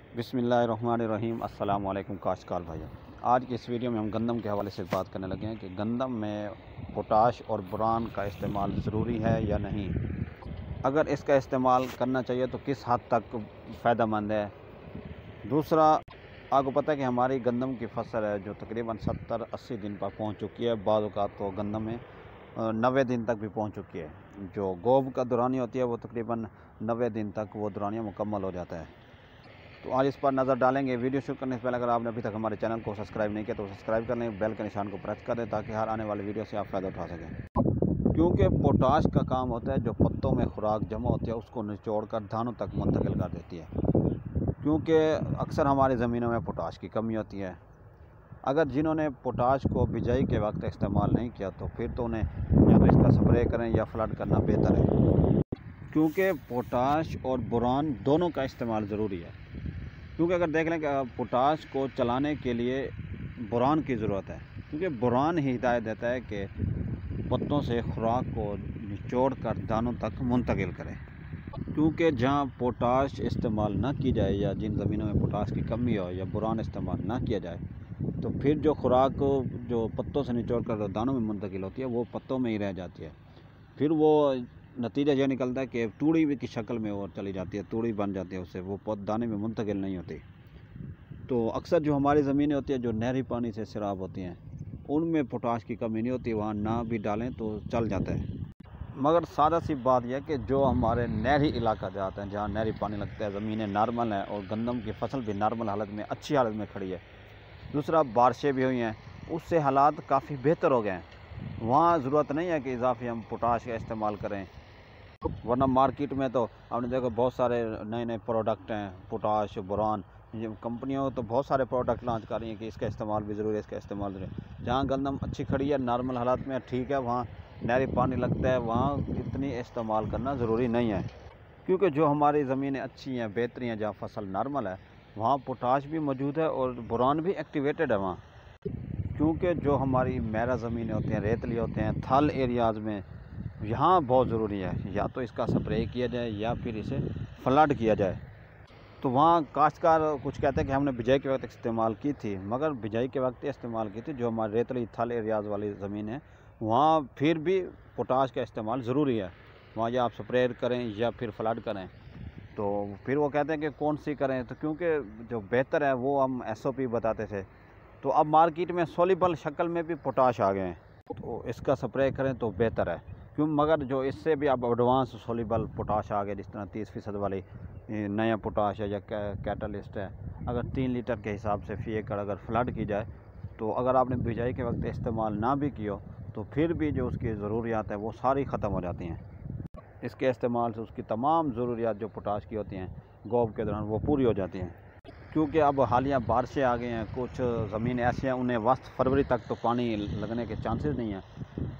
बिस्मिल्लाहिर्रहमानिर्रहीम। अस्सलाम वालेकुम काश्तकार भाइयों। आज की इस वीडियो में हम गंदम के हवाले से बात करने लगे हैं कि गंदम में पोटाश और बोरान का इस्तेमाल ज़रूरी है या नहीं। अगर इसका इस्तेमाल करना चाहिए तो किस हद तक फ़ायदेमंद है। दूसरा, आपको पता है कि हमारी गंदम की फसल है जो तकरीबन 70-80 दिन पर पहुंच चुकी है। बाज़ औक़ात तो गंदम में 90 दिन तक भी पहुंच चुकी है। जो गोब का दौरानिया होती है वो तकरीबन 90 दिन तक वो दौरानिया मुकम्मल हो जाता है। तो आज इस पर नज़र डालेंगे। वीडियो शुरू करने से पहले अगर आपने अभी तक हमारे चैनल को सब्सक्राइब नहीं किया तो सब्सक्राइब कर लें, बेल के निशान को प्रेस कर दें ताकि हर आने वाली वीडियो से आप फ़ायदा उठा सकें। क्योंकि पोटाश का काम होता है जो पत्तों में खुराक जमा होती है उसको निचोड़ कर दानों तक मुंतकिल कर देती है। क्योंकि अक्सर हमारी ज़मीनों में पोटाश की कमी होती है। अगर जिन्होंने पोटाश को बिजाई के वक्त इस्तेमाल नहीं किया तो फिर तो उन्हें या तो इसका स्प्रे करें या फ्लड करना बेहतर है। क्योंकि पोटाश और बोरान दोनों का इस्तेमाल ज़रूरी है। क्योंकि अगर देख लें कि पोटाश को चलाने के लिए बोरान की ज़रूरत है, क्योंकि बोरान ही हिदायत देता है कि पत्तों से खुराक को निचोड़ कर दानों तक मुंतकिल करें। क्योंकि जहाँ पोटाश इस्तेमाल ना की जाए या जिन ज़मीनों में पोटाश की कमी हो या बोरान इस्तेमाल ना किया जाए तो फिर जो खुराक जो पत्तों से निचोड़ कर दानों में मुंतकिल होती है वो पत्तों में ही रह जाती है। फिर वो नतीजा यह निकलता है कि तूड़ी की शक्ल में वो चली जाती है, तूड़ी बन जाती है, उससे वो दाने में मुंतकिल नहीं होती। तो अक्सर जो हमारी ज़मीनें होती हैं जो नहरी पानी से सैराब होती हैं उनमें पोटाश की कमी नहीं होती, वहाँ ना भी डालें तो चल जाता है। मगर सादा सी बात यह कि जो हमारे नहरी इलाका जाते हैं जहाँ नहरी पानी लगता है, ज़मीनें नॉर्मल हैं और गंदम की फसल भी नॉर्मल हालत में अच्छी हालत में खड़ी है। दूसरा, बारिशें भी हुई हैं, उससे हालात काफ़ी बेहतर हो गए हैं। वहाँ ज़रूरत नहीं है कि इजाफी हम पोटाश का इस्तेमाल करें, वरना मार्केट में तो आपने देखा बहुत सारे नए नए प्रोडक्ट हैं, पोटाश बोरान, ये कंपनियों तो बहुत सारे प्रोडक्ट लॉन्च कर रही हैं कि इसका इस्तेमाल भी ज़रूरी है, इसका इस्तेमाल ज़रूरी है। जहाँ गंदम अच्छी खड़ी है नॉर्मल हालात में ठीक है, वहाँ नहरी पानी लगता है, वहाँ इतनी इस्तेमाल करना ज़रूरी नहीं है। क्योंकि जो हमारी ज़मीनें अच्छी हैं, बेहतरीन हैं, जहाँ फसल नॉर्मल है वहाँ पोटाश भी मौजूद है और बोरान भी एक्टिवेटेड है वहाँ। क्योंकि जो हमारी मैरा ज़मीनें होती हैं, रेतली होते हैं, थल एरियाज़ में यहाँ बहुत ज़रूरी है या तो इसका स्प्रे किया जाए या फिर इसे फ्लड किया जाए। तो वहाँ काश्तकार कुछ कहते हैं कि हमने बिजाई के वक्त इस्तेमाल की थी, मगर बिजाई के वक्त इस्तेमाल की थी जो हमारे रेतली थल एरियाज़ वाली ज़मीन है वहाँ फिर भी पोटाश का इस्तेमाल ज़रूरी है। वहाँ या आप स्प्रे करें या फिर फ्लड करें। तो फिर वो कहते हैं कि कौन सी करें, तो क्योंकि जो बेहतर है वो हम SOP बताते थे। तो अब मार्केट में सोल्यूबल शक्ल में भी पोटाश आ गए हैं, तो इसका स्प्रे करें तो बेहतर है। क्यों, मगर जो इससे भी अब एडवांस सोल्यूबल पोटाश आ गए, जिस तरह 30% वाली नया पोटाश है या कैटलिस्ट है, अगर 3 लीटर के हिसाब से फी एकड़ अगर फ्लड की जाए तो अगर आपने बिजाई के वक्त इस्तेमाल ना भी किया तो फिर भी जो उसकी ज़रूरियात है वो सारी ख़त्म हो जाती हैं। इसके इस्तेमाल से उसकी तमाम ज़रूरियात जो पोटाश की होती हैं गोब के दौरान वो पूरी हो जाती हैं। क्योंकि अब हालिया बारिशें आ गई हैं, कुछ ज़मीन ऐसी हैं उन्हें वस्त फरवरी तक तो पानी लगने के चांसेस नहीं हैं।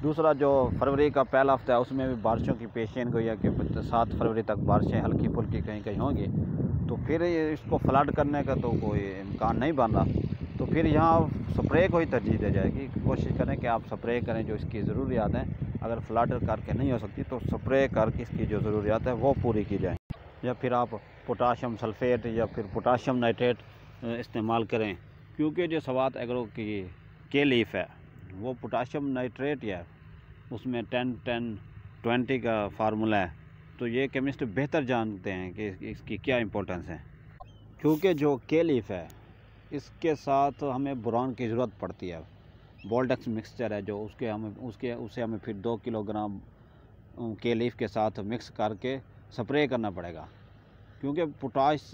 दूसरा, जो फरवरी का पहला हफ्ता है उसमें भी बारिशों की पेशेन गोई है कि 7 फरवरी तक बारिशें हल्की फुल्की कहीं कहीं होंगी, तो फिर इसको फ्लड करने का तो कोई इम्कान नहीं बन रहा। तो फिर यहाँ स्प्रे को ही तरजीह दी जाएगी। कोशिश करें कि आप स्प्रे करें जो इसकी ज़रूरियात हैं। अगर फ्लड करके नहीं हो सकती तो स्प्रे करके इसकी जो ज़रूरियात है वो पूरी की जाए, या फिर आप पोटाशियम सल्फेट या फिर पोटाशियम नाइट्रेट इस्तेमाल करें। क्योंकि जो सवात एग्रो की के लीफ है वो पोटाशियम नाइट्रेट है, उसमें 10-10-20 का फार्मूला है। तो ये केमिस्ट बेहतर जानते हैं कि इसकी क्या इंपॉर्टेंस है। क्योंकि जो के लीफ है इसके साथ हमें बोरान की ज़रूरत पड़ती है। बोल्डेक्स मिक्सचर है जो उसे हमें फिर 2 किलोग्राम के लीफ के साथ मिक्स करके स्प्रे करना पड़ेगा। क्योंकि पोटाश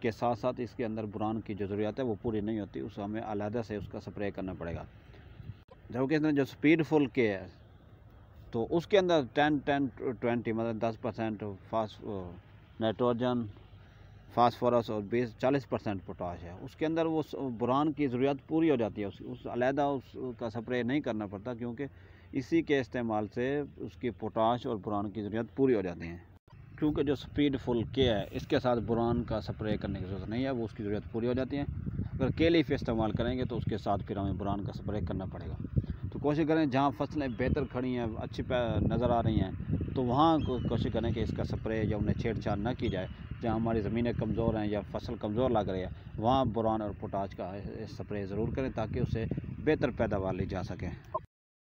के साथ साथ इसके अंदर बोरान की जो ज़रूरत है वो पूरी नहीं होती, उसे हमें अलहदा से उसका स्प्रे करना पड़ेगा। जबकि इसमें जो स्पीडफुल के है तो उसके अंदर 10-10-20 मतलब 10% नाइट्रोजन, फास्फोरस और 40% पोटाश है। उसके अंदर वो बोरान की ज़रूरत पूरी हो जाती है, उस अलहदा उसका स्प्रे नहीं करना पड़ता, क्योंकि इसी के इस्तेमाल से उसकी पोटाश और बोरान की ज़रूरत पूरी हो जाती है। क्योंकि जो स्पीडफुल के है इसके साथ बोरान का स्प्रे करने की ज़रूरत नहीं है, वो उसकी ज़रूरत पूरी हो जाती है। अगर के लीफ इस्तेमाल करेंगे तो उसके साथ फिर हमें बोरान का स्प्रे करना पड़ेगा। तो कोशिश करें जहाँ फसलें बेहतर खड़ी हैं, अच्छी नज़र आ रही हैं, तो वहाँ कोशिश करें कि इसका स्प्रे या उन्हें छेड़छाड़ ना की जाए, जहाँ हमारी ज़मीनें कमज़ोर हैं या फसल कमज़ोर लग रही है, वहाँ बोरान और पोटाश का स्प्रे ज़रूर करें ताकि उससे बेहतर पैदावार ली जा सके।